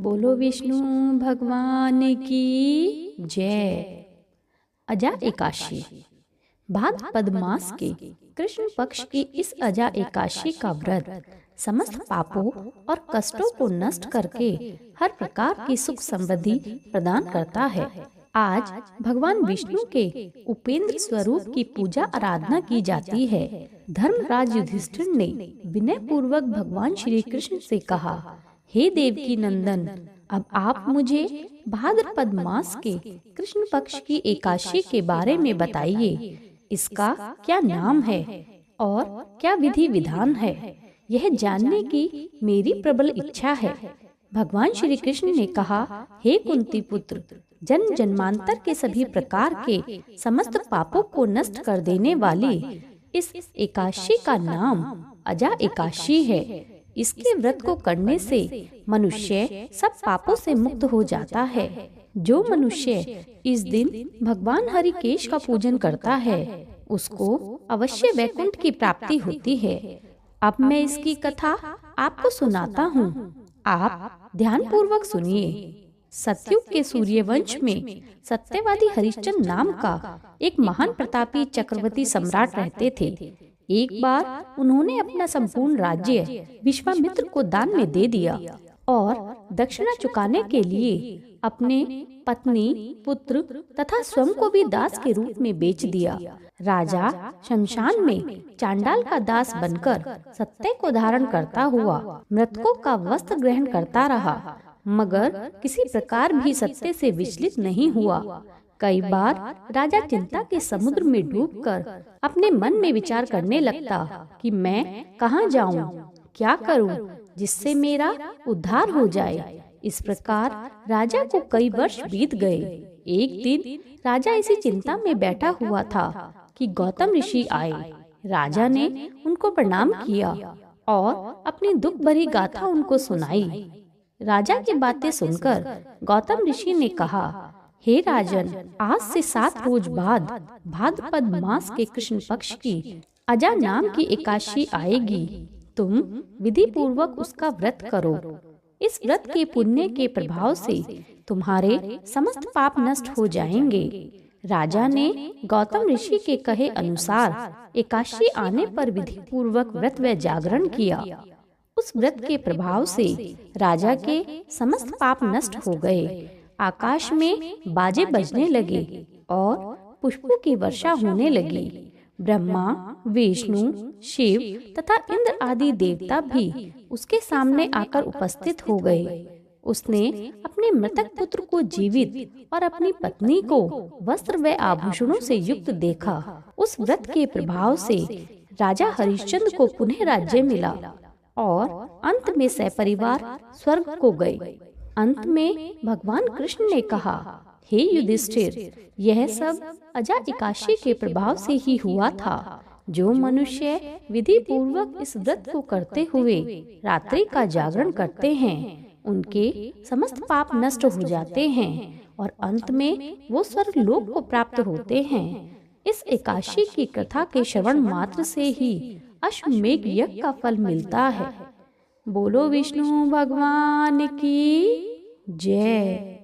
बोलो विष्णु भगवान की जय। अजा एकादशी भाद्रपद मास के कृष्ण पक्ष की इस अजा एकादशी का व्रत समस्त पापों और कष्टों को नष्ट करके हर प्रकार की सुख समृद्धि प्रदान करता है। आज भगवान विष्णु के उपेंद्र स्वरूप की पूजा आराधना की जाती है। धर्मराज युधिष्ठिर ने विनय पूर्वक भगवान श्री कृष्ण से कहा, हे देवकी नंदन, अब आप मुझे भाद्रपद मास के कृष्ण पक्ष की एकादशी के बारे में बताइए। इसका क्या नाम है और क्या विधि विधान है, यह जानने की मेरी प्रबल इच्छा है। भगवान श्री कृष्ण ने कहा, हे कुंती पुत्र, जन्म जन्मांतर के सभी प्रकार के समस्त पापों को नष्ट कर देने वाली इस एकादशी का नाम अजा एकादशी है। इसके व्रत को करने से मनुष्य सब पापों से मुक्त हो जाता है। जो मनुष्य इस दिन भगवान हरिकेश का पूजन करता है उसको अवश्य वैकुंठ की प्राप्ति होती है। अब मैं इसकी कथा आपको सुनाता हूँ, आप ध्यान पूर्वक सुनिए। सतयुग के सूर्यवंश में सत्यवादी हरिश्चंद्र नाम का एक महान प्रतापी चक्रवर्ती सम्राट रहते थे। एक बार उन्होंने अपना संपूर्ण राज्य विश्वामित्र को दान में दे दिया और दक्षिणा चुकाने के लिए अपने पत्नी, पुत्र तथा स्वयं को भी दास के रूप में बेच दिया। राजा शमशान में चांडाल का दास बनकर सत्य को धारण करता हुआ मृतकों का वस्त्र ग्रहण करता रहा, मगर किसी प्रकार भी सत्य से विचलित नहीं हुआ। कई बार राजा चिंता के समुद्र में डूबकर अपने मन में विचार करने लगता कि मैं कहाँ जाऊं, क्या करूं, जिससे मेरा उद्धार हो जाए। इस प्रकार राजा को कई वर्ष बीत गए। एक दिन राजा इसी चिंता में बैठा हुआ था कि गौतम ऋषि आए। राजा ने उनको प्रणाम किया और अपनी दुख भरी गाथा उनको सुनाई। राजा की बातें सुनकर गौतम ऋषि ने कहा, हे राजन, आज से 7 रोज बाद भाद्रपद मास के कृष्ण पक्ष की अजा नाम की एकादशी आएगी। तुम विधि पूर्वक उसका व्रत करो। इस व्रत के पुण्य के प्रभाव से तुम्हारे समस्त पाप नष्ट हो जाएंगे। राजा ने गौतम ऋषि के कहे अनुसार एकादशी आने पर विधि पूर्वक व्रत व जागरण किया। उस व्रत के प्रभाव से राजा के समस्त पाप नष्ट हो गए। आकाश में बाजे बजने लगे और पुष्पों की वर्षा होने लगी। ब्रह्मा, विष्णु, शिव तथा इंद्र आदि देवता भी उसके सामने आकर उपस्थित हो गए। उसने अपने मृतक पुत्र को जीवित और अपनी पत्नी को वस्त्र व आभूषणों से युक्त देखा। उस व्रत के प्रभाव से राजा हरिश्चंद्र को पुनः राज्य मिला और अंत में सपरिवार स्वर्ग को गए। अंत में भगवान कृष्ण ने कहा, हे युधिष्ठिर, यह सब अजा एकादशी के प्रभाव से ही हुआ था। जो मनुष्य विधि पूर्वक इस व्रत को करते हुए रात्रि का जागरण करते हैं, उनके समस्त पाप नष्ट हो जाते हैं और अंत में वो स्वर्ग लोक को प्राप्त होते हैं। इस एकादशी की कथा के श्रवण मात्र से ही अश्वमेघ यज्ञ का फल मिलता है। बोलो विष्णु भगवान की जय।